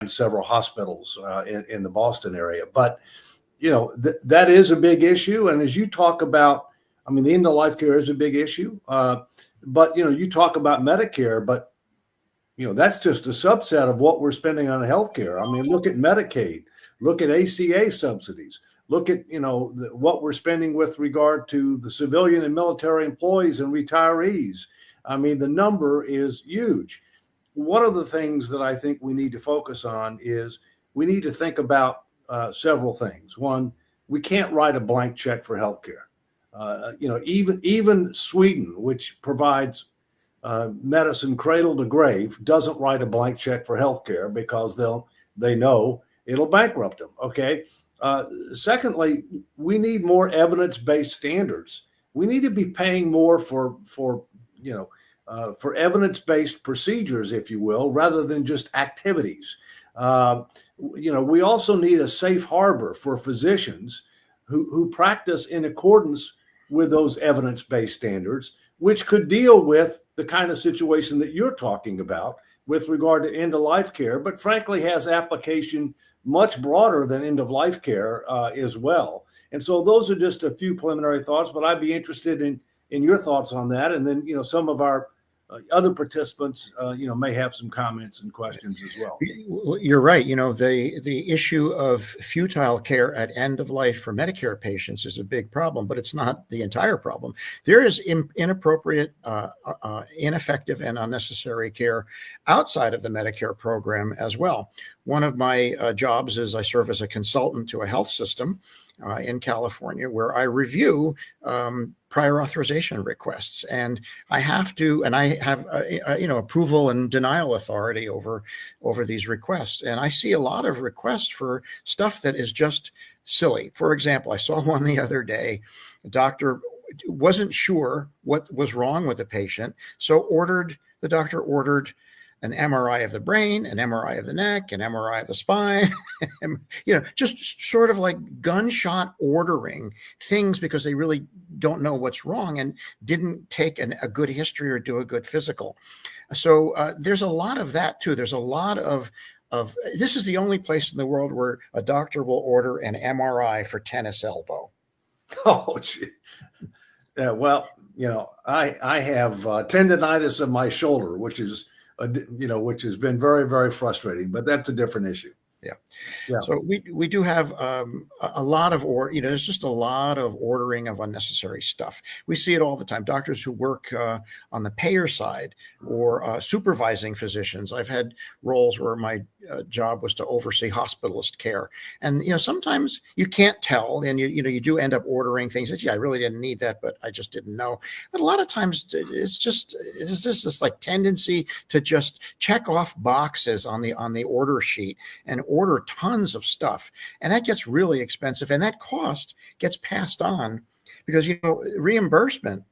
several hospitals in the Boston area. But that is a big issue. And as you talk about, I mean, the end of life care is a big issue. But you talk about Medicare, but that's just a subset of what we're spending on healthcare. I mean, look at Medicaid, look at ACA subsidies, look at what we're spending with regard to the civilian and military employees and retirees. I mean, the number is huge. One of the things that I think we need to focus on is we need to think about several things. One, we can't write a blank check for healthcare. Even Sweden, which provides medicine cradle to grave, doesn't write a blank check for healthcare because they know it'll bankrupt them. Okay. Secondly, we need more evidence-based standards. We need to be paying more for evidence-based procedures, if you will, rather than just activities. We also need a safe harbor for physicians who practice in accordance with those evidence-based standards, which could deal with the kind of situation that you're talking about with regard to end-of-life care, but frankly has application much broader than end-of-life care as well. And so those are just a few preliminary thoughts, but I'd be interested in your thoughts on that. And then, some of our other participants, may have some comments and questions as well. You're right. The issue of futile care at end of life for Medicare patients is a big problem, but it's not the entire problem. There is inappropriate, ineffective, and unnecessary care outside of the Medicare program as well. One of my jobs is I serve as a consultant to a health system in California, where I review prior authorization requests, and I have approval and denial authority over these requests. And I see a lot of requests for stuff that is just silly. For example, I saw one the other day. The doctor wasn't sure what was wrong with the patient, so the doctor ordered an MRI of the brain, an MRI of the neck, an MRI of the spine, just sort of like gunshot ordering things because they really don't know what's wrong and didn't take a good history or do a good physical. So there's a lot of that too. There's a lot of this is the only place in the world where a doctor will order an MRI for tennis elbow. Oh, gee. Yeah, well, I have tendonitis of my shoulder, which has been very, very frustrating, but that's a different issue. Yeah. So we do have a lot of, there's just a lot of ordering of unnecessary stuff. We see it all the time. Doctors who work on the payer side or supervising physicians. I've had roles where my job was to oversee hospitalist care. And, sometimes you can't tell, and you do end up ordering things that, I really didn't need that, but I just didn't know. But a lot of times it's just this like tendency to just check off boxes on the order sheet and order tons of stuff. And that gets really expensive, and that cost gets passed on because, reimbursement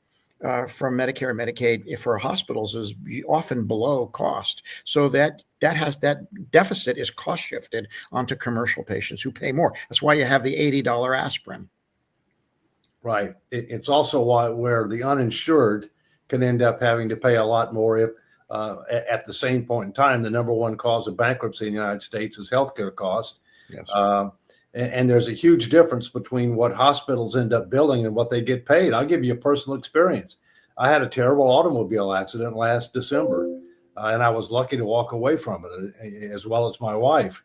from Medicare and Medicaid for hospitals is often below cost. So that deficit is cost shifted onto commercial patients who pay more. That's why you have the $80 aspirin. Right. It's also where the uninsured can end up having to pay a lot more if at the same point in time, the number one cause of bankruptcy in the United States is healthcare costs. Yes. And there's a huge difference between what hospitals end up billing and what they get paid. I'll give you a personal experience. I had a terrible automobile accident last December, and I was lucky to walk away from it, as well as my wife.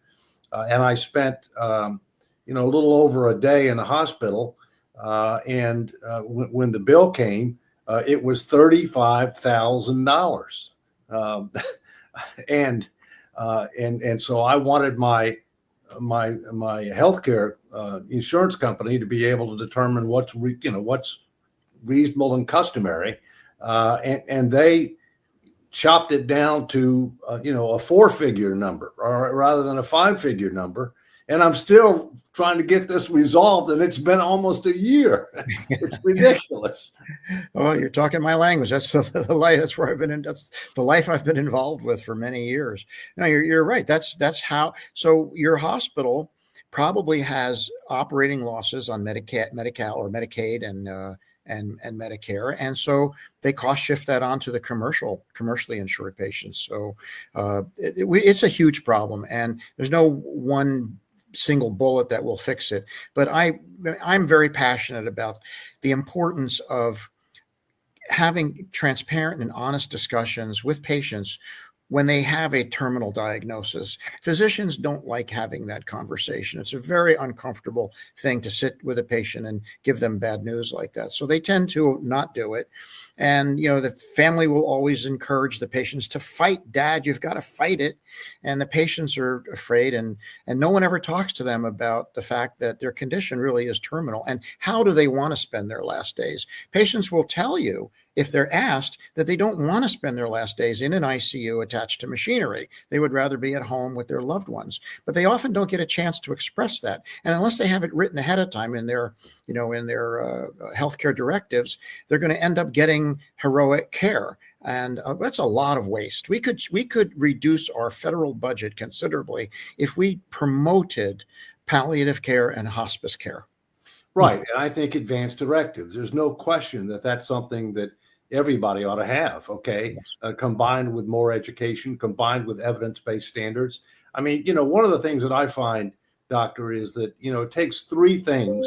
And I spent, a little over a day in the hospital. And when the bill came, it was $35,000. And so I wanted my healthcare insurance company to be able to determine what's reasonable and customary, and they chopped it down to a 4-figure number rather than a 5-figure number. And I'm still trying to get this resolved, and it's been almost a year. It's ridiculous. Well, you're talking my language. That's the life. That's where I've been in. That's the life I've been involved with for many years. No, you're right. That's how. So your hospital probably has operating losses on Medi-Cal or Medicaid and Medicare, and so they cost shift that onto the commercially insured patients. So it's a huge problem, and there's no one single bullet that will fix it. But I'm very passionate about the importance of having transparent and honest discussions with patients when they have a terminal diagnosis. Physicians don't like having that conversation. It's a very uncomfortable thing to sit with a patient and give them bad news like that. So they tend to not do it. And, the family will always encourage the patients to fight. Dad, you've got to fight it. And the patients are afraid, and no one ever talks to them about the fact that their condition really is terminal. And how do they want to spend their last days? Patients will tell you, if they're asked, that they don't want to spend their last days in an ICU attached to machinery. They would rather be at home with their loved ones. But they often don't get a chance to express that. And unless they have it written ahead of time in their healthcare directives, they're going to end up getting heroic care. And that's a lot of waste. We could reduce our federal budget considerably if we promoted palliative care and hospice care. Right. And I think advanced directives, there's no question that that's something that everybody ought to have. Okay. Yes. Combined with more education, combined with evidence-based standards. I mean, one of the things that I find, Doctor, is that, it takes three things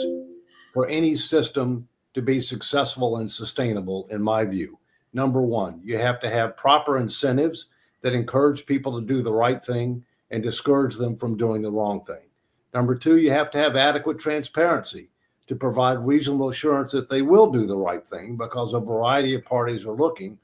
for any system to be successful and sustainable, in my view. Number one, you have to have proper incentives that encourage people to do the right thing and discourage them from doing the wrong thing. Number two, you have to have adequate transparency to provide reasonable assurance that they will do the right thing, because a variety of parties are looking.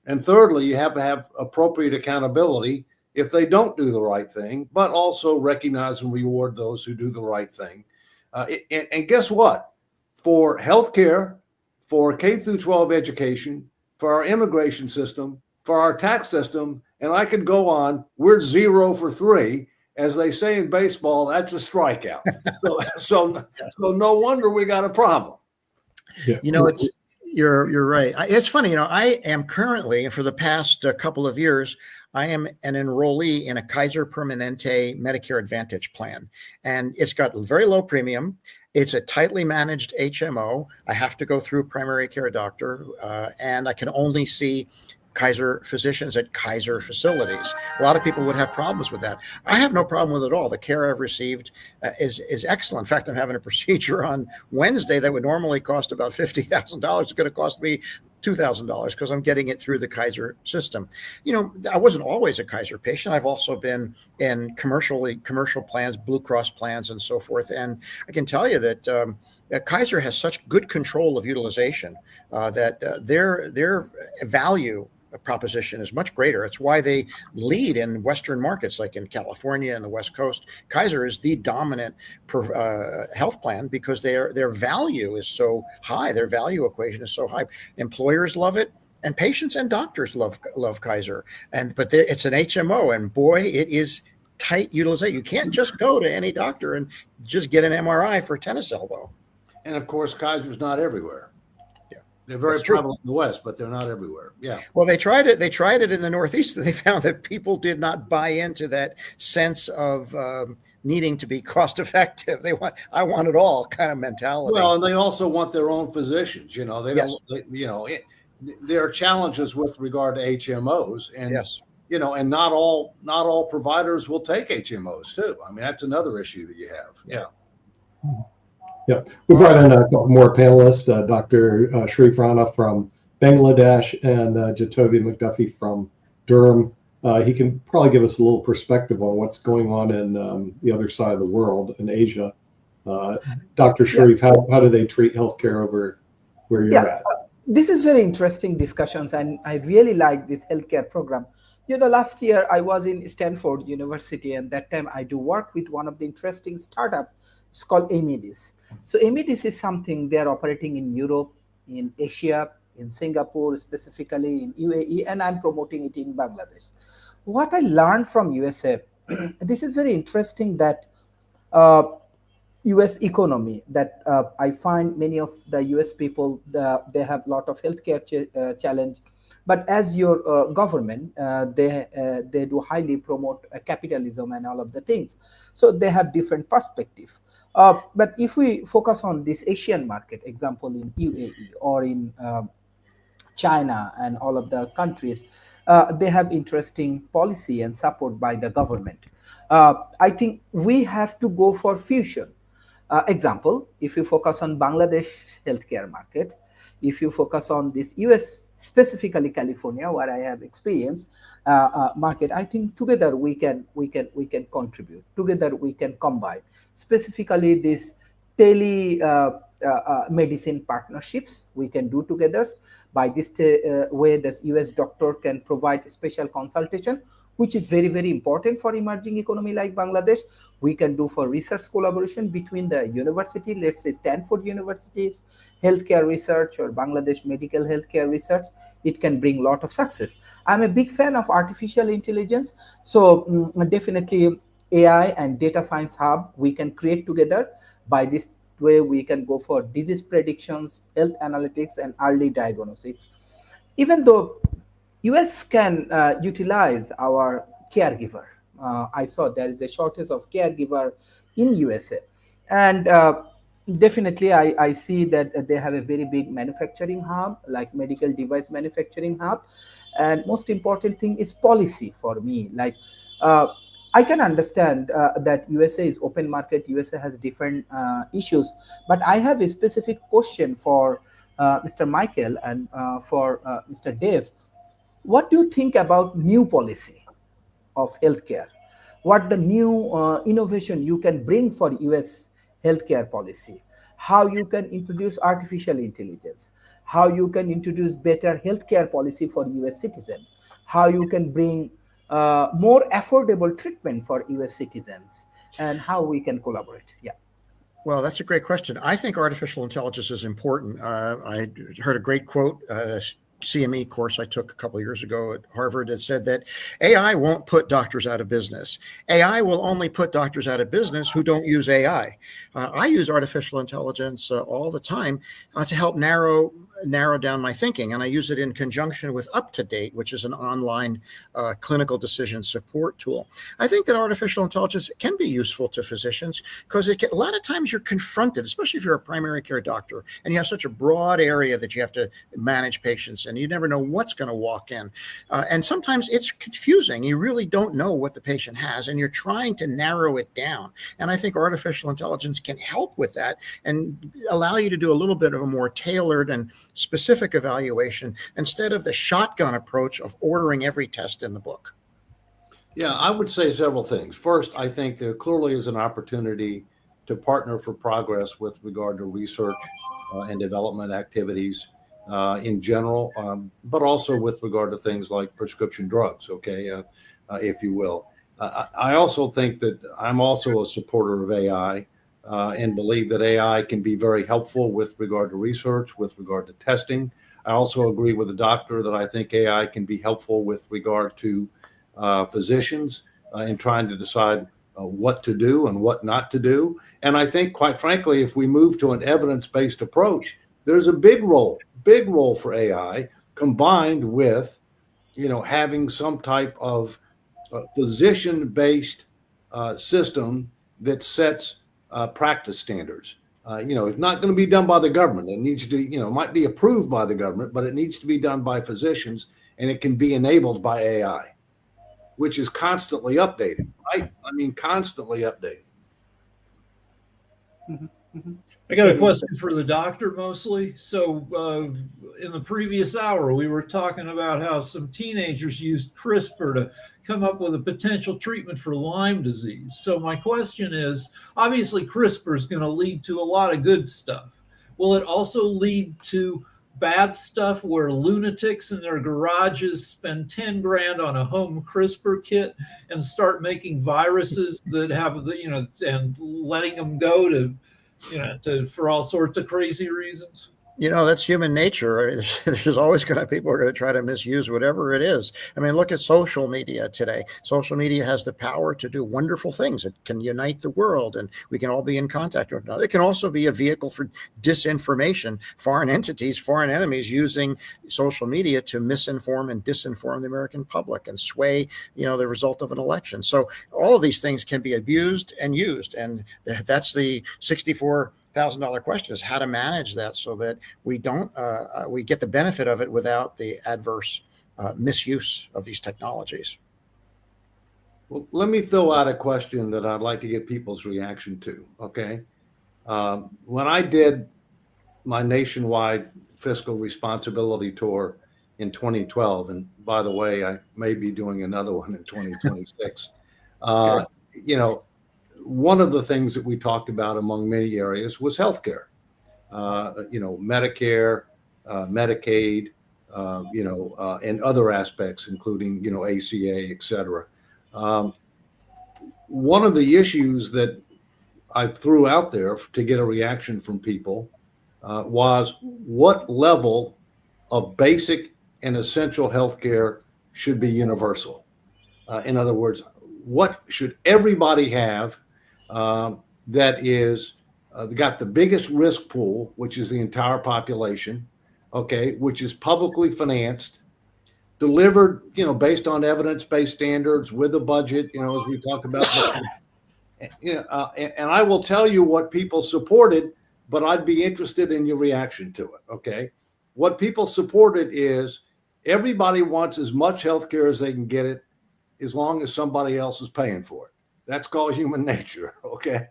And thirdly, you have to have appropriate accountability if they don't do the right thing, but also recognize and reward those who do the right thing. And guess what? For healthcare, for K through 12 education, for our immigration system, for our tax system, and I could go on, we're 0 for 3. As they say in baseball, that's a strikeout. So no wonder we got a problem. Yeah. You're right. It's funny. I am currently, for the past couple of years, I am an enrollee in a Kaiser Permanente Medicare Advantage plan, and it's got very low premium. It's a tightly managed HMO. I have to go through a primary care doctor, and I can only see Kaiser physicians at Kaiser facilities. A lot of people would have problems with that. I have no problem with it at all. The care I've received is excellent. In fact, I'm having a procedure on Wednesday that would normally cost about $50,000. It's going to cost me $2,000 because I'm getting it through the Kaiser system. I wasn't always a Kaiser patient. I've also been in commercial plans, Blue Cross plans, and so forth. And I can tell you that Kaiser has such good control of utilization that their value proposition is much greater. It's why they lead in Western markets, like in California and the West Coast. Kaiser is the dominant health plan because their value is so high. Their value equation is so high. Employers love it, and patients and doctors love Kaiser. But it's an HMO, and boy, it is tight utilization. You can't just go to any doctor and just get an MRI for tennis elbow. And of course, Kaiser's not everywhere. They're very That's prevalent in the West, but they're not everywhere. Yeah. Well, they tried it. They tried it in the Northeast, and they found that people did not buy into that sense of needing to be cost effective. I want it all kind of mentality. Well, and they also want their own physicians. There are challenges with regard to HMOs, and yes. And not all providers will take HMOs too. I mean, that's another issue that you have. Yeah. Yeah, we brought in a couple more panelists, Dr. Sharif Rana from Bangladesh and Jatovi McDuffie from Durham. He can probably give us a little perspective on what's going on in the other side of the world, in Asia. Dr. Sharif, how do they treat healthcare over where you're at? This is very interesting discussions, and I really like this healthcare program. Last year I was in Stanford University, and that time I do work with one of the interesting startup. It's called Amedis. So Amedis is something they are operating in Europe, in Asia, in Singapore, specifically in UAE, and I'm promoting it in Bangladesh. What I learned from USA, this is very interesting that US economy, that I find many of the US people, they have a lot of healthcare challenge. But as your government, they do highly promote capitalism and all of the things, so they have different perspective. But if we focus on this Asian market, example in UAE or in China and all of the countries, they have interesting policy and support by the government. I think we have to go for fusion. Example, if you focus on Bangladesh healthcare market, if you focus on this US, specifically California, where I have experience market, I think together we can contribute. Together we can combine. Specifically, this tele medicine partnerships we can do together. By this way, this US doctor can provide special consultation, which is very very important for emerging economy like Bangladesh. We can do for research collaboration between the university, let's say Stanford University's healthcare research or Bangladesh medical healthcare research. It can bring a lot of success. I'm a big fan of artificial intelligence, so definitely AI and data science hub we can create together. By this way, we can go for disease predictions, health analytics, and early diagnostics. Even though US can utilize our caregiver. I saw there is a shortage of caregiver in USA, and definitely I see that they have a very big manufacturing hub, like medical device manufacturing hub, and most important thing is policy for me. Like uh, I can understand that USA is open market. USA has different issues, but I have a specific question for Mr. Michael and for Mr. Dave. What do you think about new policy of healthcare? What the new innovation you can bring for US healthcare policy? How you can introduce artificial intelligence? How you can introduce better healthcare policy for US citizen? How you can bring more affordable treatment for US citizens? And how we can collaborate? Yeah. Well, that's a great question. I think artificial intelligence is important. I heard a great quote, CME course I took a couple of years ago at Harvard that said that AI won't put doctors out of business. AI will only put doctors out of business who don't use AI. I use artificial intelligence all the time to help narrow down my thinking, and I use it in conjunction with UpToDate, which is an online clinical decision support tool. I think that artificial intelligence can be useful to physicians because a lot of times you're confronted, especially if you're a primary care doctor and you have such a broad area that you have to manage patients and you never know what's going to walk in. And sometimes it's confusing. You really don't know what the patient has and you're trying to narrow it down. And I think artificial intelligence can help with that and allow you to do a little bit of a more tailored and specific evaluation instead of the shotgun approach of ordering every test in the book. Yeah, I would say several things. First, I think there clearly is an opportunity to partner for progress with regard to research and development activities in general, but also with regard to things like prescription drugs, okay, if you will. I also think that I'm also a supporter of AI and believe that AI can be very helpful with regard to research, with regard to testing. I also agree with the doctor that I think AI can be helpful with regard to physicians in trying to decide what to do and what not to do. And I think, quite frankly, if we move to an evidence-based approach, there's a big role for AI combined with, having some type of physician-based system that sets practice standards. It's not going to be done by the government. It needs to, might be approved by the government, but it needs to be done by physicians, and it can be enabled by AI, which is constantly updating, right? I mean, constantly updating. Mhm, mhm. I got a question for the doctor mostly. So in the previous hour, we were talking about how some teenagers used CRISPR to come up with a potential treatment for Lyme disease. So my question is, obviously CRISPR is going to lead to a lot of good stuff. Will it also lead to bad stuff where lunatics in their garages spend 10 grand on a home CRISPR kit and start making viruses that have and letting them go to for all sorts of crazy reasons? That's human nature. There's always going to people who are going to try to misuse whatever it is. I mean, look at social media today. Social media has the power to do wonderful things. It can unite the world, and we can all be in contact with another. It can also be a vehicle for disinformation. Foreign entities, foreign enemies using social media to misinform and disinform the American public and sway, the result of an election. So all of these things can be abused and used, and that's the $64,000 question, is how to manage that so that we don't we get the benefit of it without the adverse misuse of these technologies. Well, let me throw out a question that I'd like to get people's reaction to. Okay. When I did my nationwide fiscal responsibility tour in 2012, and by the way, I may be doing another one in 2026, one of the things that we talked about among many areas was healthcare, Medicare, Medicaid, and other aspects, including, ACA, et cetera. One of the issues that I threw out there to get a reaction from people was what level of basic and essential healthcare should be universal. In other words, what should everybody have that is got the biggest risk pool, which is the entire population, okay, which is publicly financed, delivered, based on evidence-based standards with a budget, as we talked about. And I will tell you what people supported, but I'd be interested in your reaction to it, okay? What people supported is everybody wants as much health care as they can get it as long as somebody else is paying for it. That's called human nature, okay?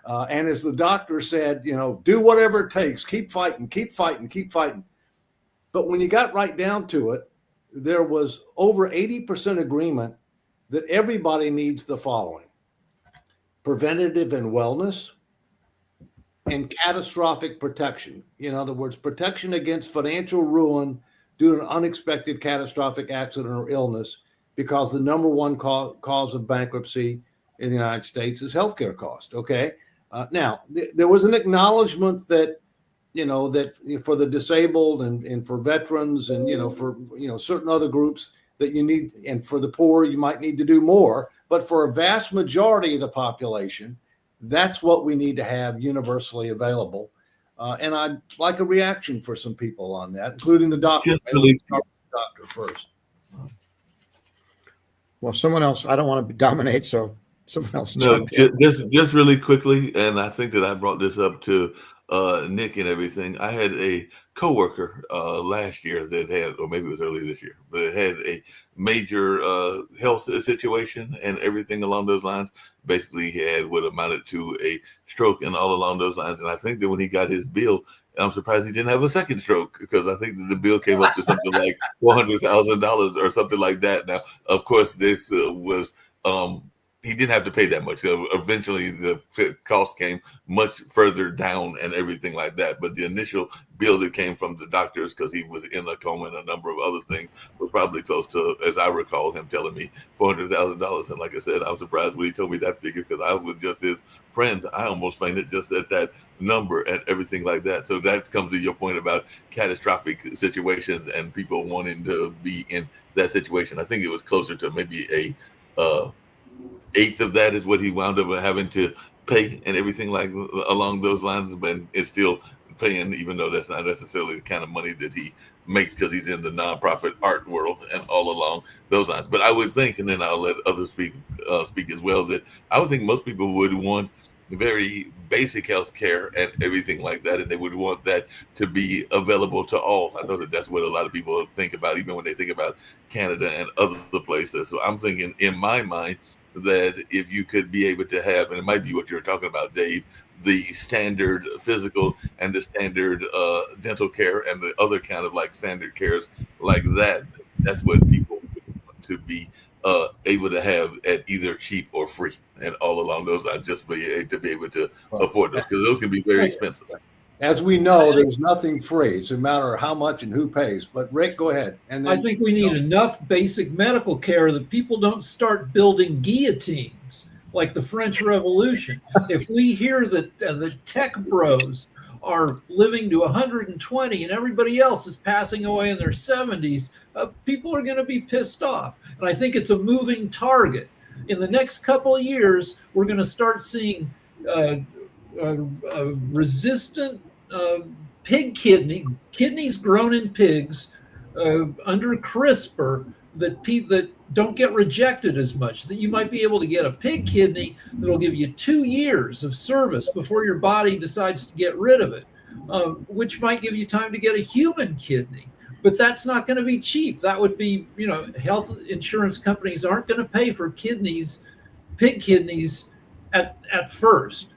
And as the doctor said, do whatever it takes, keep fighting, keep fighting, keep fighting. But when you got right down to it, there was over 80% agreement that everybody needs the following: preventative and wellness, and catastrophic protection. In other words, protection against financial ruin due to an unexpected catastrophic accident or illness, because the number one cause of bankruptcy in the United States is healthcare cost. Okay. Now, there was an acknowledgement that, that for the disabled and for veterans and, for, certain other groups that you need, and for the poor, you might need to do more. But for a vast majority of the population, that's what we need to have universally available. And I'd like a reaction for some people on that, including the doctor. Doctor first. Well, someone else. I don't want to dominate, so someone else. No, just really quickly, and I think that I brought this up to Nick and everything. I had a coworker last year that had, or maybe it was early this year, but it had a major health situation and everything along those lines. Basically, he had what amounted to a stroke and all along those lines. And I think that when he got his bill, I'm surprised he didn't have a second stroke, because I think that the bill came up to something like $400,000 or something like that. Now, of course, this was he didn't have to pay that much. Eventually, the cost came much further down and everything like that. But the initial bill that came from the doctors, because he was in a coma and a number of other things, was probably close to, as I recall him telling me, $400,000. And like I said, I was surprised when he told me that figure, because I was just his friend. I almost fainted just at that number and everything like that. So that comes to your point about catastrophic situations and people wanting to be in that situation. I think it was closer to maybe a eighth of that is what he wound up having to pay and everything like along those lines, but it's still paying, even though that's not necessarily the kind of money that he makes, because he's in the nonprofit art world and all along those lines. But I would think, and then I'll let others speak as well, that I would think most people would want very basic health care and everything like that, and they would want that to be available to all. I know that that's what a lot of people think about, even when they think about Canada and other places. So I'm thinking in my mind that if you could be able to have, and it might be what you're talking about, Dave, the standard physical and the standard dental care and the other kind of like standard cares like that, that's what people want to be able to have at either cheap or free and all along those lines, just to be able to afford those, because those can be very expensive. As we know, there's nothing free. It's a matter of how much and who pays. But Rick, go ahead. And then, I think we need enough basic medical care that people don't start building guillotines like the French Revolution. If we hear that the tech bros are living to 120 and everybody else is passing away in their 70s, people are going to be pissed off. And I think it's a moving target. In the next couple of years, we're going to start seeing resistant pig kidneys grown in pigs under CRISPR that don't get rejected as much, that you might be able to get a pig kidney that'll give you 2 years of service before your body decides to get rid of it, which might give you time to get a human kidney. But that's not going to be cheap. That would be, health insurance companies aren't going to pay for pig kidneys at first.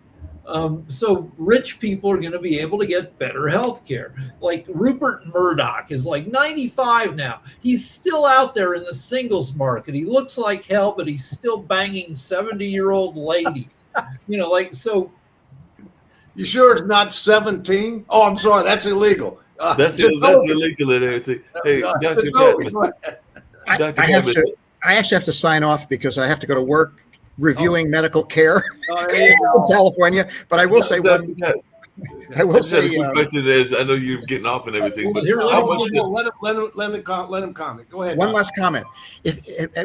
So rich people are going to be able to get better health care. Like Rupert Murdoch is like 95 now. He's still out there in the singles market. He looks like hell, but he's still banging 70-year-old ladies. So. You sure it's not 17? Oh, I'm sorry. That's illegal. That's illegal and everything. Hey, Dr. Dr. I actually have to sign off because I have to go to work reviewing medical care in California. But I will say one. I will say. The question is, I know you're getting off and everything, but let him comment. Go ahead. One last comment.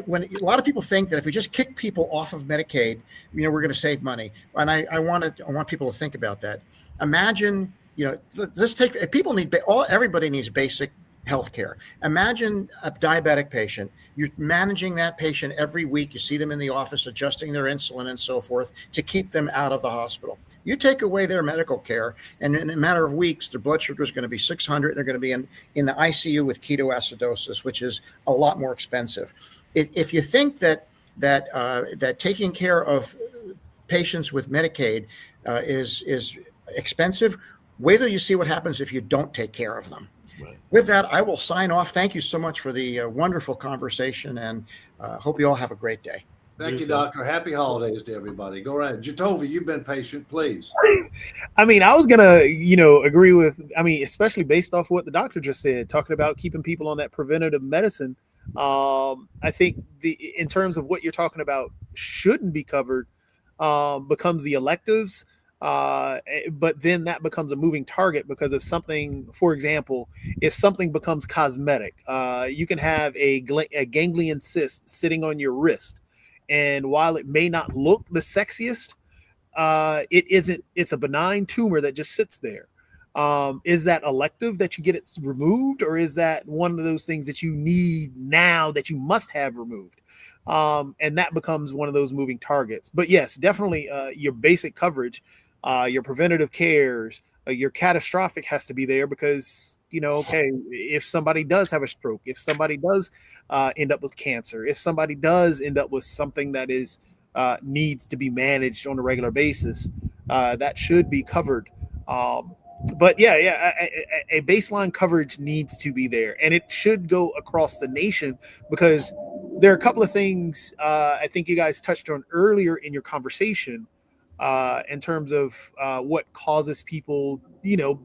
When a lot of people think that if we just kick people off of Medicaid, we're going to save money, and I want people to think about that. Imagine, everybody needs basic health care. Imagine a diabetic patient. You're managing that patient every week. You see them in the office, adjusting their insulin and so forth to keep them out of the hospital. You take away their medical care, and in a matter of weeks, their blood sugar is going to be 600. They're going to be in the ICU with ketoacidosis, which is a lot more expensive. If you think that taking care of patients with Medicaid is expensive, wait till you see what happens if you don't take care of them. Right. With that, I will sign off. Thank you so much for the wonderful conversation, and hope you all have a great day. Thank you, Doctor. Happy holidays to everybody. Go right. Jatovy, you've been patient, please. I was going to, agree with, especially based off what the doctor just said, talking about keeping people on that preventative medicine. I think in terms of what you're talking about shouldn't be covered becomes the electives. But then that becomes a moving target because if something, for example, if something becomes cosmetic, you can have a ganglion cyst sitting on your wrist. And while it may not look the sexiest, it isn't. It's a benign tumor that just sits there. Is that elective that you get it removed, or is that one of those things that you need now that you must have removed? And that becomes one of those moving targets. But yes, definitely your basic coverage, your preventative cares, your catastrophic has to be there because, if somebody does have a stroke, if somebody does end up with cancer, if somebody does end up with something that is needs to be managed on a regular basis, that should be covered. But a baseline coverage needs to be there, and it should go across the nation because there are a couple of things I think you guys touched on earlier in your conversation in terms of what causes people,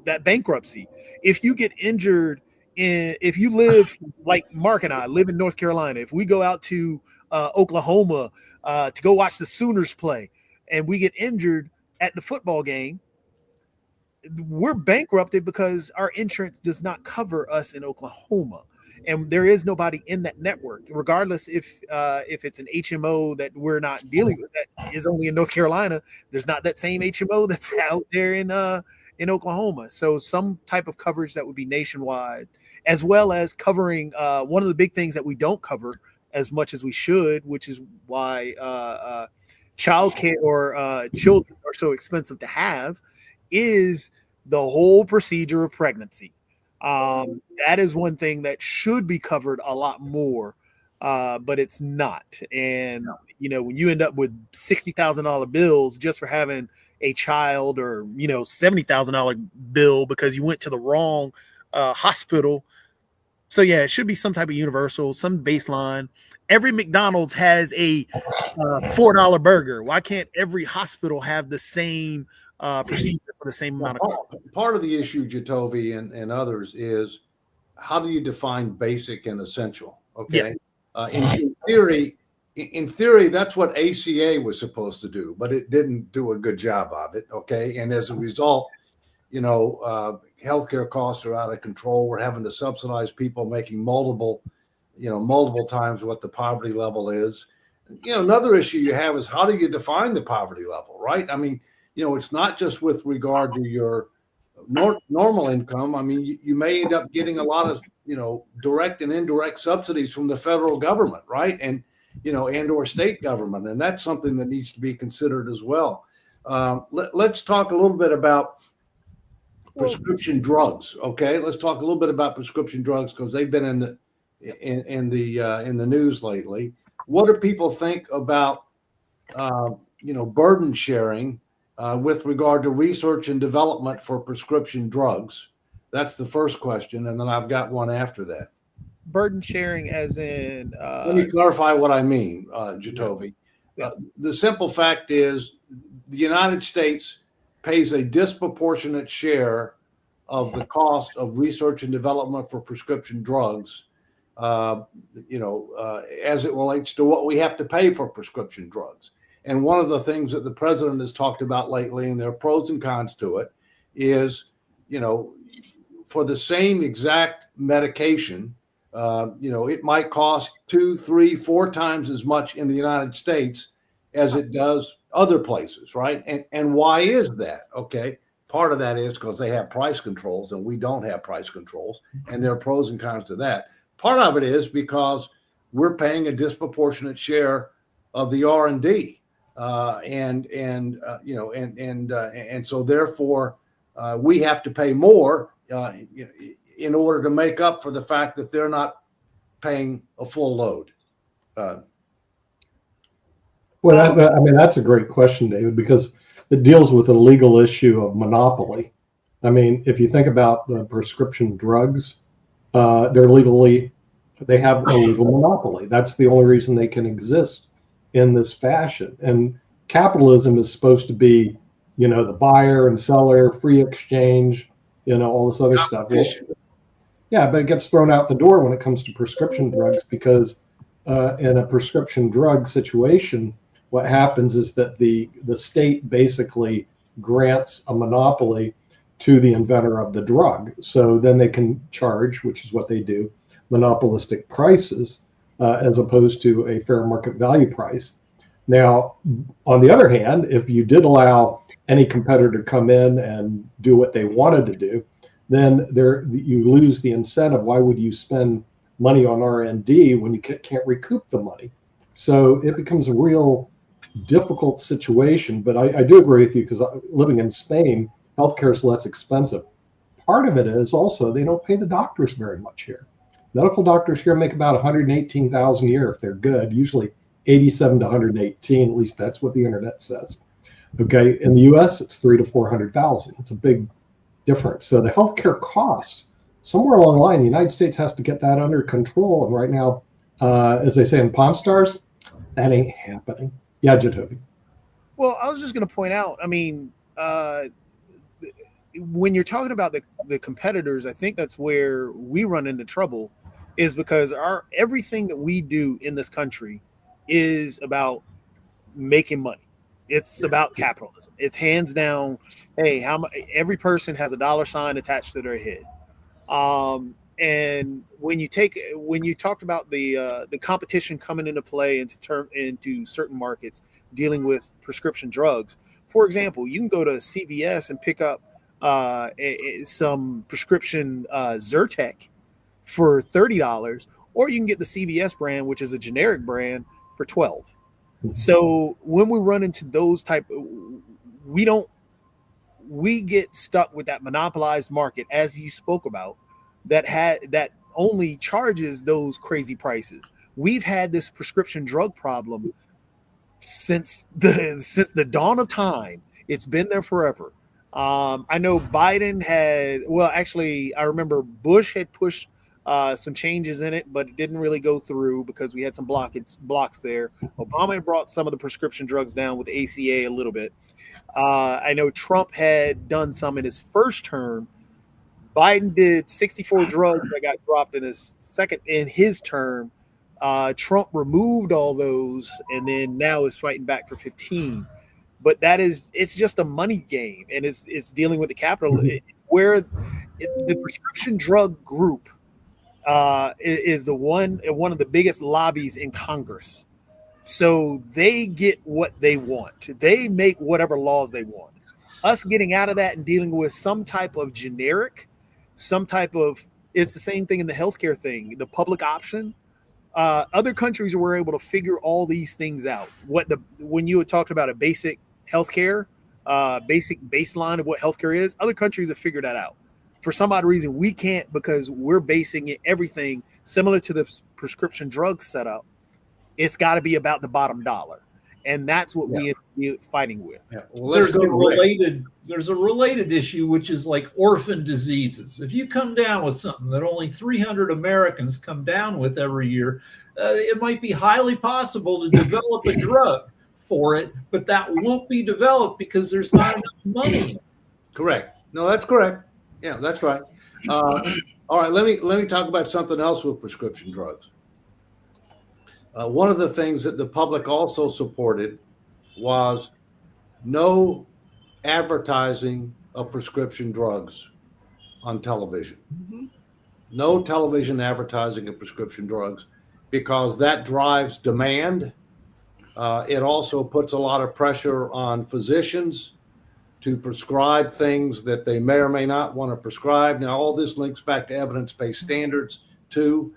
that bankruptcy. If you get injured if you live like Mark and I live in North Carolina, if we go out to Oklahoma to go watch the Sooners play and we get injured at the football game, we're bankrupted because our insurance does not cover us in Oklahoma. And there is nobody in that network, regardless if it's an HMO that we're not dealing with that is only in North Carolina. There's not that same HMO that's out there in Oklahoma. So some type of coverage that would be nationwide, as well as covering one of the big things that we don't cover as much as we should, which is why childcare or children are so expensive to have, is the whole procedure of pregnancy. That is one thing that should be covered a lot more, but it's not. And, when you end up with $60,000 bills just for having a child, or, $70,000 bill because you went to the wrong hospital. So, yeah, it should be some type of universal, some baseline. Every McDonald's has a $4 burger. Why can't every hospital have the same procedure for the same amount of cost? Part of the issue, Jatovy and others, is how do you define basic and essential? Okay. Yeah. In theory, that's what ACA was supposed to do, but it didn't do a good job of it. Okay. And as a result, healthcare costs are out of control. We're having to subsidize people making multiple times what the poverty level is. Another issue you have is, how do you define the poverty level, right? I mean, it's not just with regard to your normal income. I mean, you may end up getting a lot of, direct and indirect subsidies from the federal government, right? And, and or state government. And that's something that needs to be considered as well. Let's talk a little bit about prescription drugs. Okay. Let's talk a little bit about prescription drugs, because they've been in the news lately. What do people think about, burden sharing with regard to research and development for prescription drugs? That's the first question. And then I've got one after that. Burden sharing as in... Let me clarify what I mean, Jatovy. Yeah. The simple fact is, the United States pays a disproportionate share of the cost of research and development for prescription drugs, as it relates to what we have to pay for prescription drugs. And one of the things that the president has talked about lately, and there are pros and cons to it, is, for the same exact medication, it might cost 2, 3, 4 times as much in the United States as it does other places, right? And why is that? Okay. Part of that is because they have price controls and we don't have price controls, and there are pros and cons to that. Part of it is because we're paying a disproportionate share of the R&D, and so therefore we have to pay more in order to make up for the fact that they're not paying a full load. That's a great question, David, because it deals with a legal issue of monopoly. I mean, if you think about the prescription drugs, they have a legal monopoly. That's the only reason they can exist in this fashion. And capitalism is supposed to be, the buyer and seller, free exchange, all this other stuff. Well, yeah, but it gets thrown out the door when it comes to prescription drugs, because in a prescription drug situation, what happens is that the state basically grants a monopoly to the inventor of the drug. So then they can charge, which is what they do, monopolistic prices, as opposed to a fair market value price. Now, on the other hand, if you did allow any competitor to come in and do what they wanted to do, then you lose the incentive. Why would you spend money on R&D when you can't recoup the money? So it becomes a real difficult situation. But I do agree with you, because living in Spain, healthcare is less expensive. Part of it is also they don't pay the doctors very much here. Medical doctors here make about $118,000 a year if they're good, usually 87 to 118, at least that's what the internet says. Okay, in the US, it's 300 to 400,000. It's a big difference. So the healthcare cost, somewhere along the line, the United States has to get that under control. And right now, as they say in Pawn Stars, that ain't happening. Yeah, Jatovy. Well, I was just going to point out, I mean, when you're talking about the competitors, I think that's where we run into trouble, is because everything that we do in this country is about making money. It's about capitalism. It's hands down, hey, every person has a dollar sign attached to their head. And when you talked about the competition coming into play into certain markets dealing with prescription drugs, for example, you can go to CVS and pick up some prescription Zyrtec for $30, or you can get the CVS brand, which is a generic brand, for $12. So when we run into those we get stuck with that monopolized market, as you spoke about, that only charges those crazy prices. We've had this prescription drug problem since the dawn of time. It's been there forever. I know Biden I remember Bush had pushed some changes in it, but it didn't really go through because we had some blocks there. Obama had brought some of the prescription drugs down with the ACA a little bit. I know Trump had done some in his first term. Biden did 64 drugs that got dropped in his term. Trump removed all those, and then now is fighting back for 15. but it's just a money game, and it's dealing with the capital the prescription drug group is one of the biggest lobbies in Congress. So they get what they want. They make whatever laws they want. Us getting out of that and dealing with some type of generic, it's the same thing in the healthcare thing, the public option. Other countries were able to figure all these things out. When you had talked about a basic healthcare, basic baseline of what healthcare is, other countries have figured that out. For some odd reason, we can't, because we're basing everything similar to the prescription drug setup. It's got to be about the bottom dollar, and that's what we're fighting with. Yeah. Well, There's a related issue, which is like orphan diseases. If you come down with something that only 300 Americans come down with every year, it might be highly possible to develop a drug for it, but that won't be developed because there's not enough money. Correct. No, that's correct. Yeah, that's right. All right, let me talk about something else with prescription drugs. One of the things that the public also supported was no advertising of prescription drugs on television. Mhm. No television advertising of prescription drugs, because that drives demand. It also puts a lot of pressure on physicians to prescribe things that they may or may not want to prescribe. Now, all this links back to evidence-based standards too.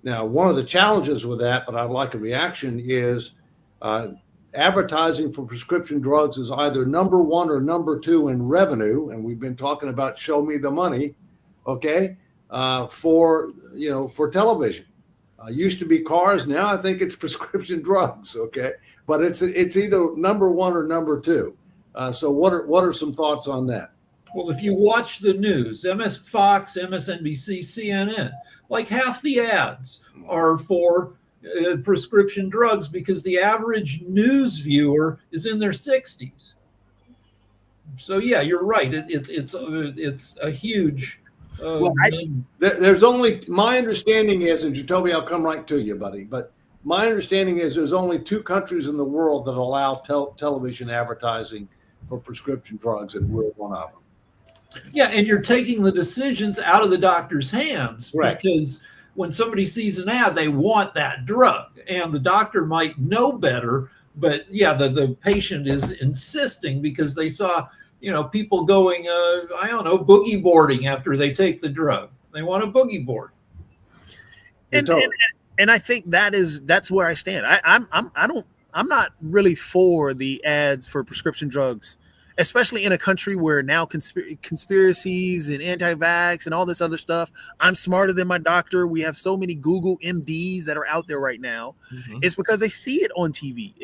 Now, one of the challenges with that, but I'd like a reaction, is advertising for prescription drugs is either number one or number two in revenue, and we've been talking about show me the money, okay, for television. Used to be cars, now I think it's prescription drugs, okay, but it's either number one or number two. So what are some thoughts on that? Well, if you watch the news, Fox, MSNBC, CNN, like half the ads are for prescription drugs, because the average news viewer is in their 60s. So yeah, you're right. It's a huge. There's only, my understanding is, and Jacoby, I'll come right to you, buddy, but my understanding is there's only 2 countries in the world that allow television advertising for prescription drugs, and we're one of them. Yeah, and you're taking the decisions out of the doctor's hands. Right. Because when somebody sees an ad, they want that drug, and the doctor might know better, but yeah, the patient is insisting because they saw, people going, boogie boarding after they take the drug. They want a boogie board. And I think that's where I stand. I'm not really for the ads for prescription drugs, especially in a country where now conspiracies and anti-vax and all this other stuff. I'm smarter than my doctor. We have so many Google MDs that are out there right now. Mm-hmm. It's because they see it on TV.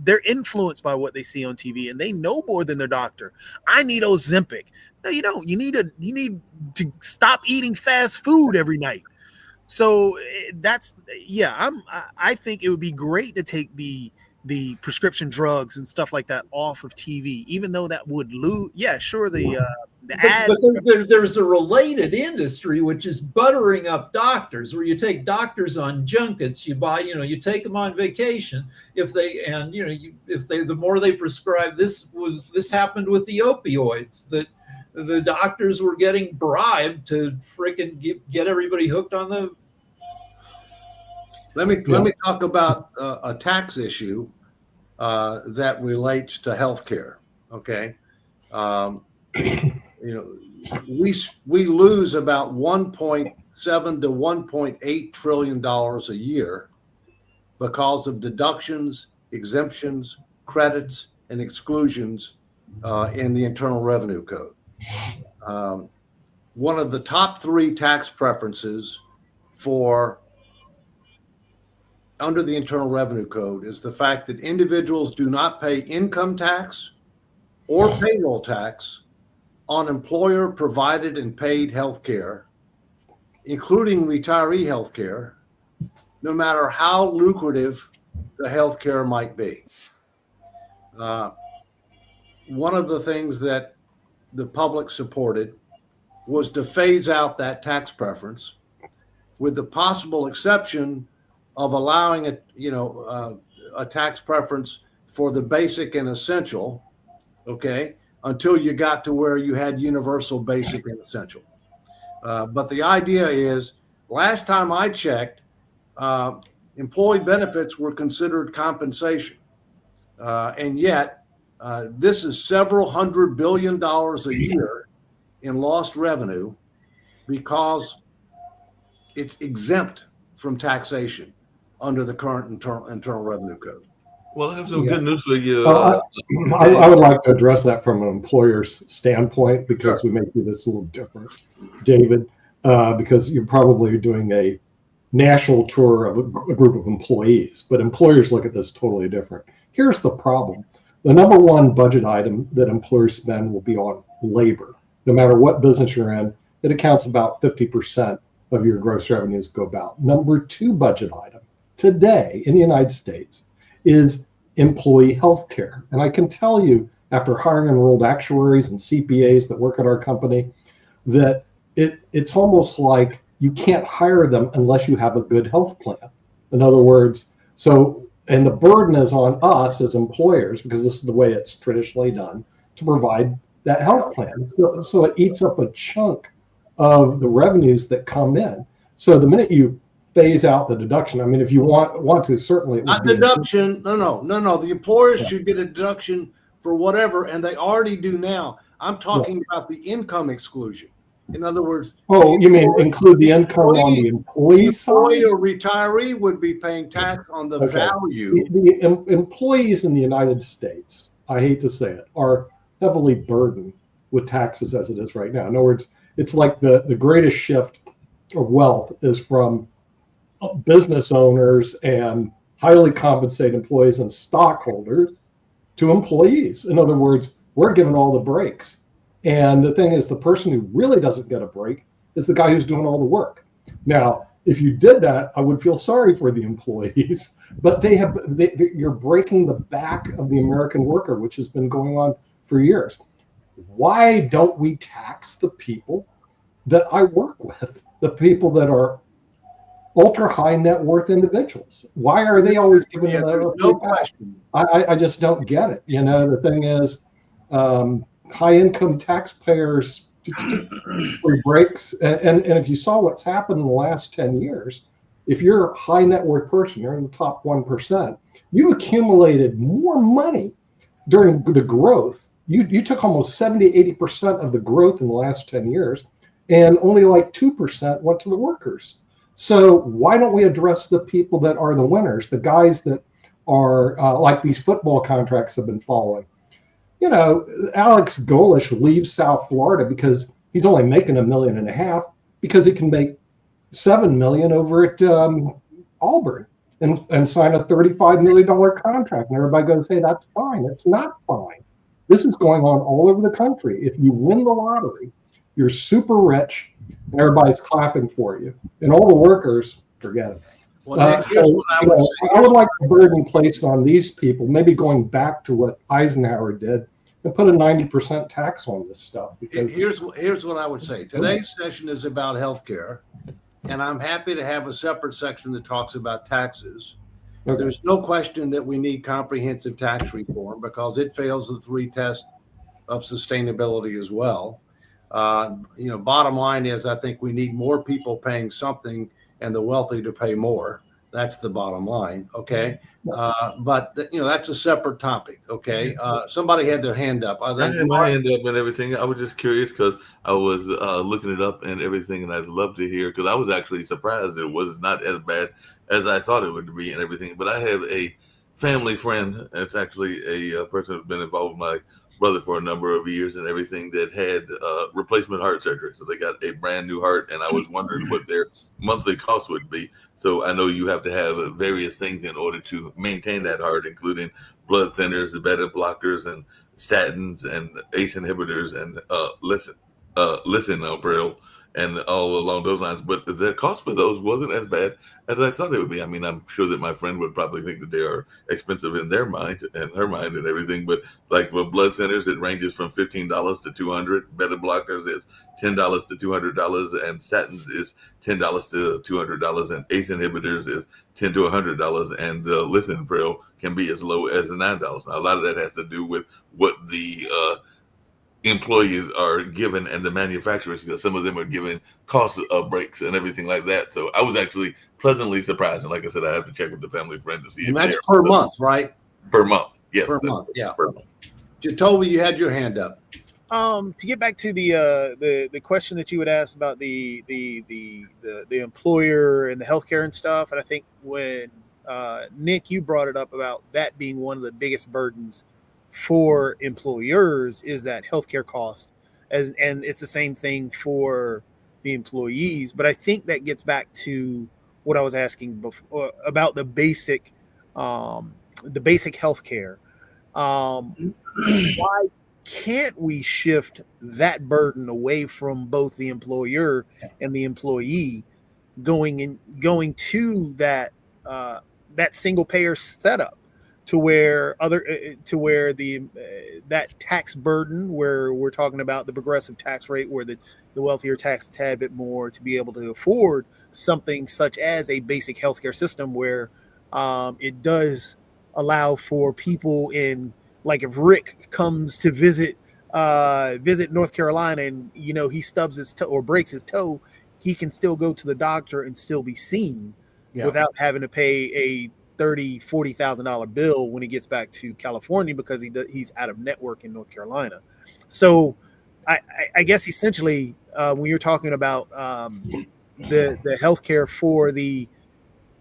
They're influenced by what they see on TV, and they know more than their doctor. I need Ozempic. No, you don't. You need to stop eating fast food every night. So I think it would be great to take the prescription drugs and stuff like that off of TV, even though that would lose. Yeah, sure. The ad. But there's a related industry, which is buttering up doctors, where you take doctors on junkets, you take them on vacation. The more they prescribe, this happened with the opioids, that the doctors were getting bribed to freaking get everybody hooked on the. Let me talk about a tax issue that relates to healthcare. Okay, we lose about $1.7 to $1.8 trillion a year because of deductions, exemptions, credits, and exclusions in the Internal Revenue Code. One of the top 3 tax preferences under the Internal Revenue Code is the fact that individuals do not pay income tax or payroll tax on employer provided and paid health care, including retiree health care, no matter how lucrative the health care might be. One of the things that the public supported was to phase out that tax preference, with the possible exception of allowing a tax preference for the basic and essential, okay, until you got to where you had universal basic and essential. But the idea is, last time I checked, employee benefits were considered compensation. And yet, this is several $100 billion a year in lost revenue because it's exempt from taxation under the current Internal Revenue Code. Well, I have some good news for you. I would like to address that from an employer's standpoint, because we may do this a little different, David, because you're probably doing a national tour of a group of employees, but employers look at this totally different. Here's the problem. The number one budget item that employers spend will be on labor. No matter what business you're in, it accounts about 50% of your gross revenues go about. Number two budget item today in the United States is employee health care. And I can tell you, after hiring enrolled actuaries and CPAs that work at our company, that it's almost like you can't hire them unless you have a good health plan. In other words, and the burden is on us as employers, because this is the way it's traditionally done, to provide that health plan. So it eats up a chunk of the revenues that come in. So the minute you phase out the deduction, I mean, if you want to, certainly it would Not be deduction. No. The employers should get a deduction for whatever, and they already do now. I'm talking about the income exclusion. In other words, you mean include the income on the employee side? Employee or retiree would be paying tax on the value. The employees in the United States, I hate to say it, are heavily burdened with taxes as it is right now. In other words, it's like the greatest shift of wealth is from business owners and highly compensated employees and stockholders to employees. In other words, we're given all the breaks. And the thing is, the person who really doesn't get a break is the guy who's doing all the work. Now, if you did that, I would feel sorry for the employees, but you're breaking the back of the American worker, which has been going on for years. Why don't we tax the people that I work with, the people that are ultra high net worth individuals? Why are they always given no question? I just don't get it. The thing is, high income taxpayers free breaks. And if you saw what's happened in the last 10 years, if you're a high net worth person, you're in the top 1%, you accumulated more money during the growth. You took almost 70, 80% of the growth in the last 10 years, and only like 2% went to the workers. So why don't we address the people that are the winners, the guys that are like these football contracts have been following? Alex Golesh leaves South Florida because he's only making $1.5 million, because he can make $7 million over at Auburn and sign a $35 million contract. And everybody goes, hey, that's fine. It's not fine. This is going on all over the country. If you win the lottery, you're super rich and everybody's clapping for you. And all the workers, forget it. Well, here's what I would say. I would like the burden placed on these people, maybe going back to what Eisenhower did, and put a 90% tax on this stuff. Because here's what I would say. Today's session is about healthcare, and I'm happy to have a separate section that talks about taxes. Okay. There's no question that we need comprehensive tax reform because it fails the 3 tests of sustainability as well. Bottom line is, I think we need more people paying something and the wealthy to pay more. That's the bottom line. Okay. But that's a separate topic. Okay. Somebody had their hand up. I had my hand up and everything. I was just curious because I was looking it up and everything, and I'd love to hear, because I was actually surprised it was not as bad as I thought it would be and everything. But I have a family friend. It's actually a person who's been involved with my brother for a number of years and everything, that had replacement heart surgery. So they got a brand new heart, and I was wondering what their monthly cost would be. So I know you have to have various things in order to maintain that heart, including blood thinners, beta blockers, and statins, and ACE inhibitors, and lisinopril, and all along those lines. But the cost for those wasn't as bad as I thought it would be. I mean, I'm sure that my friend would probably think that they are expensive in their mind and her mind and everything. But like for blood thinners, it ranges from $15 to $200. Beta blockers is $10 to $200, and statins is $10 to $200, and ACE inhibitors is $10 to $100, and the lisinopril can be as low as $9. Now, a lot of that has to do with what the employees are given and the manufacturers, because some of them are given cost breaks and everything like that. So I was actually pleasantly surprised. And like I said, I have to check with the family friend to see And if that's they're per month, right? Per month. Yes. Per month, yeah. Per month. Jacoby, you had your hand up. To get back to the question that you would ask about the employer and the healthcare and stuff, and I think when Nick, you brought it up about that being one of the biggest burdens for employers is that healthcare cost, and it's the same thing for the employees. But I think that gets back to what I was asking before about the basic healthcare. Why can't we shift that burden away from both the employer and the employee, going to that single payer setup, to where that tax burden, where we're talking about the progressive tax rate, where the wealthier tax a tad bit more to be able to afford something such as a basic healthcare system, where it does allow for people in, like if Rick comes to visit North Carolina and he stubs his toe or breaks his toe, he can still go to the doctor and still be seen without having to pay a $30,000-$40,000 bill when he gets back to California because he's out of network in North Carolina. So I guess essentially when you're talking about the healthcare for the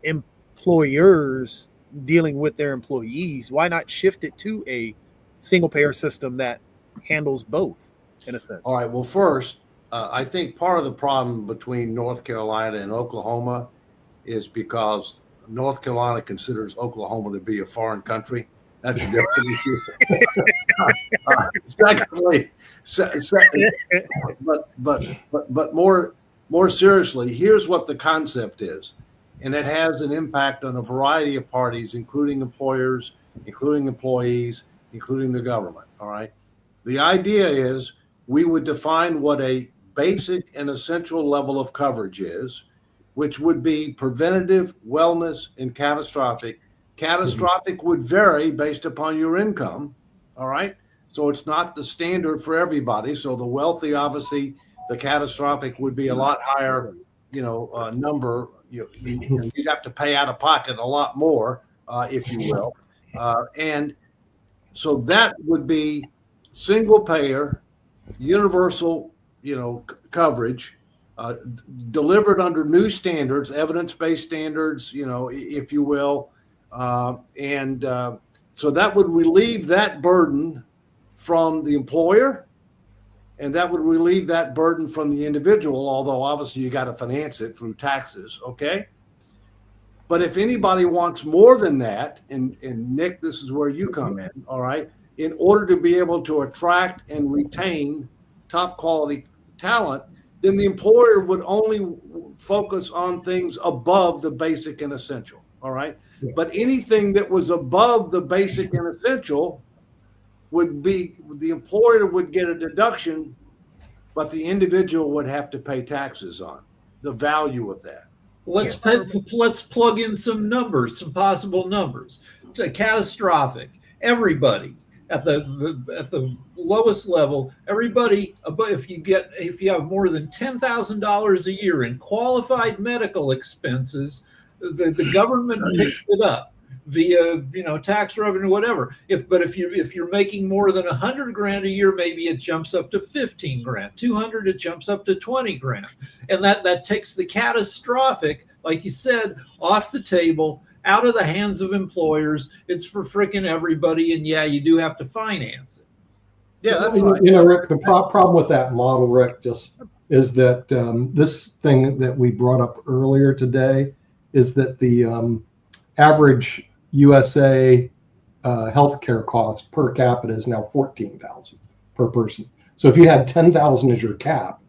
employers dealing with their employees, why not shift it to a single payer system that handles both in a sense? All right. Well, first, I think part of the problem between North Carolina and Oklahoma is because North Carolina considers Oklahoma to be a foreign country. That's a different issue. But more seriously, here's what the concept is, and it has an impact on a variety of parties, including employers, including employees, including the government. All right. The idea is we would define what a basic and essential level of coverage is, which would be preventative, wellness, and catastrophic. Catastrophic would vary based upon your income. All right. So it's not the standard for everybody. So the wealthy, obviously, the catastrophic would be a lot higher, number. You'd have to pay out of pocket a lot more, if you will. And so that would be single payer, universal, coverage, delivered under new standards, evidence-based standards, if you will. So that would relieve that burden from the employer, and that would relieve that burden from the individual, although obviously you got to finance it through taxes, okay? But if anybody wants more than that, and Nick, this is where you come in, all right? In order to be able to attract and retain top quality talent, then the employer would only focus on things above the basic and essential, all right? But anything that was above the basic and essential would be, the employer would get a deduction, but the individual would have to pay taxes on the value of that. Let's plug in some numbers, some possible numbers. Catastrophic. Everybody at the lowest level, everybody above, if you have more than $10,000 a year in qualified medical expenses, the government picks it up via tax revenue, whatever. If you're making more than $100,000 a year, maybe it jumps up to $15,000. 200, it jumps up to $20,000, and that takes the catastrophic, like you said, off the table, out of the hands of employers. It's for frickin' everybody, and yeah, you do have to finance it. Yeah, that's right. Rick, the problem with that model, Rick, just is that this thing that we brought up earlier today is that the average USA healthcare cost per capita is now $14,000 per person. So if you had $10,000 as your cap,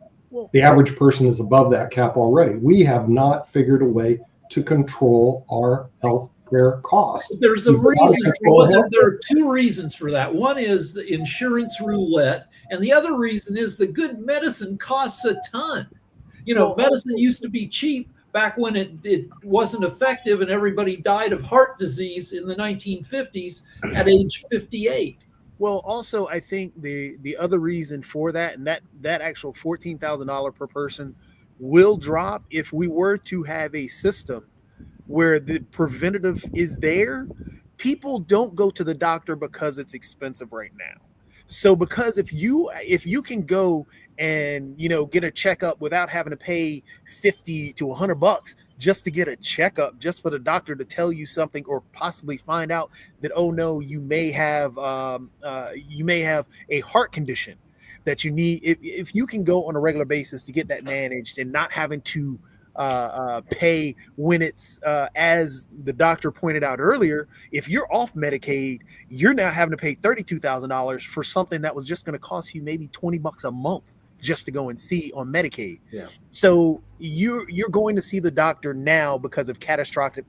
The average person is above that cap already. We have not figured a way to control our health care costs. There's a We've got to reason. control Well, health there are two reasons for that. One is the insurance roulette, and the other reason is the good medicine costs a ton. Medicine used to be cheap back when it wasn't effective, and everybody died of heart disease in the 1950s at age 58. Well, also, I think the other reason for that, and that actual $14,000 per person will drop if we were to have a system where the preventative is there. People don't go to the doctor because it's expensive right now. So because if you can go and get a checkup without having to pay $50 to $100 just to get a checkup, just for the doctor to tell you something, or possibly find out that, oh no, you may have a heart condition that you need. If you can go on a regular basis to get that managed and not having to pay when it's as the doctor pointed out earlier, if you're off Medicaid, you're now having to pay $32,000 for something that was just going to cost you maybe $20 a month just to go and see on Medicaid. Yeah. So you're going to see the doctor now because of catastrophic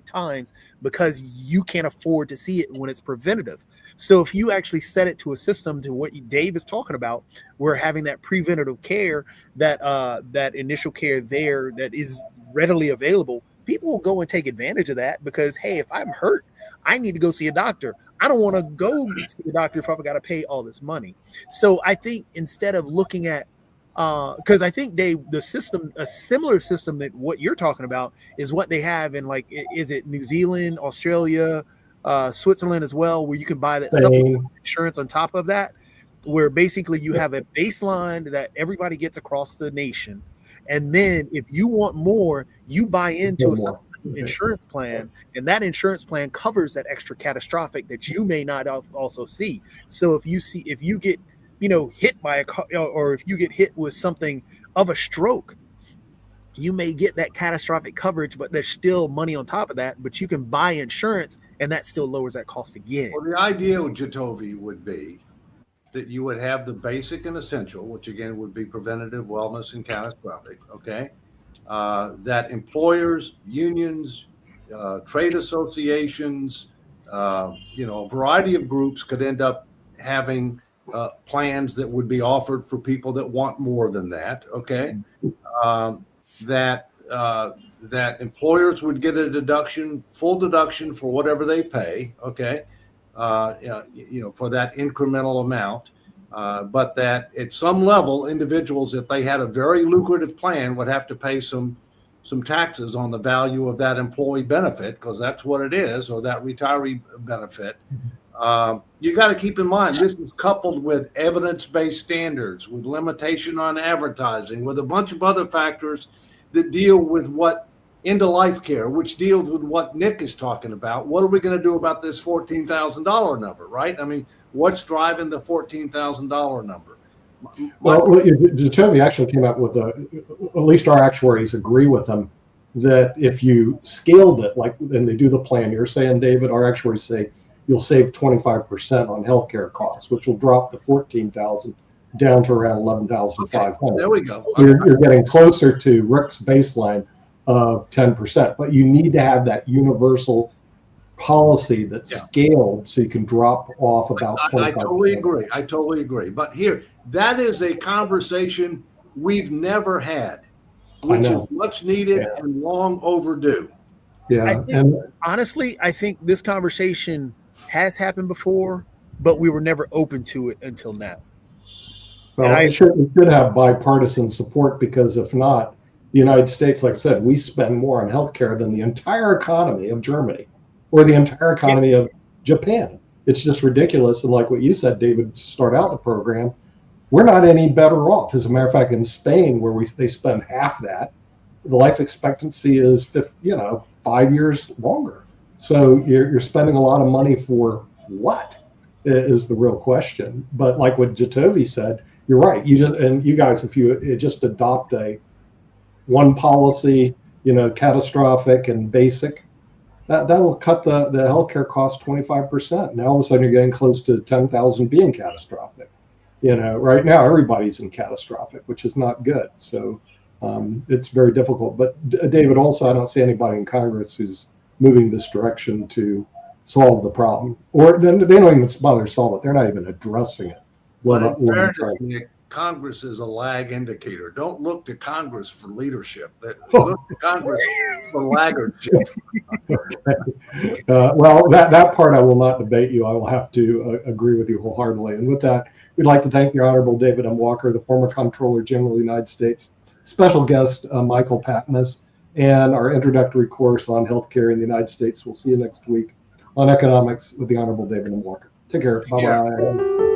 times, because you can't afford to see it when it's preventative. So if you actually set it to a system to what Dave is talking about, we're having that preventative care, that initial care there that is readily available, people will go and take advantage of that because, hey, if I'm hurt, I need to go see a doctor. I don't want to go see the doctor if I've got to pay all this money. So I think instead of looking at, because I think the system, a similar system that what you're talking about is what they have in, like, is it New Zealand, Australia, Switzerland as well, where you can buy that supplemental insurance on top of that, where basically you have a baseline that everybody gets across the nation. And then if you want more, you buy into a supplemental insurance plan, and that insurance plan covers that extra catastrophic that you may not also see. So if you get hit by a car, or if you get hit with something of a stroke, you may get that catastrophic coverage, but there's still money on top of that, but you can buy insurance and that still lowers that cost again. Well, the idea with Jatovi would be that you would have the basic and essential, which again would be preventative, wellness, and catastrophic. Okay. That employers, unions, trade associations, a variety of groups could end up having plans that would be offered for people that want more than that. Okay. That employers would get a deduction, full deduction for whatever they pay. Okay. For that incremental amount. But that at some level, individuals, if they had a very lucrative plan, would have to pay some taxes on the value of that employee benefit, because that's what it is, or that retiree benefit. You got to keep in mind, this is coupled with evidence-based standards, with limitation on advertising, with a bunch of other factors that deal with what end-of-life care, which deals with what Nick is talking about. What are we going to do about this $14,000 number, right? I mean, what's driving the $14,000 number? Well, Jatovi actually came up with at least our actuaries agree with them, that if you scaled it, like, and they do the plan, you're saying, David, our actuaries say you'll save 25% on healthcare costs, which will drop the 14,000 down to around 11,500. Okay, there we go. You're getting closer to Rick's baseline of 10%, but you need to have that universal policy that's scaled so you can drop off about 25%. I totally agree. But here, that is a conversation we've never had, which is much needed and long overdue. Yeah. Honestly, I think this conversation has happened before, but we were never open to it until now. Well, we should have bipartisan support, because if not, the United States, like I said, we spend more on healthcare than the entire economy of Germany or the entire economy of Japan. It's just ridiculous. And like what you said, David, to start out the program, we're not any better off. As a matter of fact, in Spain, where they spend half that, the life expectancy is 5 years longer. So you're spending a lot of money for what is the real question. But like what Jatovi said, you're right. You guys, if you just adopt one policy, catastrophic and basic, that will cut the healthcare cost 25%. Now all of a sudden you're getting close to 10,000 being catastrophic. Right now everybody's in catastrophic, which is not good. So it's very difficult. But David, also, I don't see anybody in Congress who's moving this direction to solve the problem, or they don't even bother to solve it. They're not even addressing it. But in fairness, Nick, Congress is a lag indicator. Don't look to Congress for leadership. Look to Congress for laggardship. Well, that part I will not debate you. I will have to agree with you wholeheartedly. And with that, we'd like to thank the Honorable David M. Walker, the former Comptroller General of the United States, special guest Michael Patmos, and our introductory course on healthcare in the United States. We'll see you next week on Economics with the Honorable David M. Walker. Take care. Bye-bye.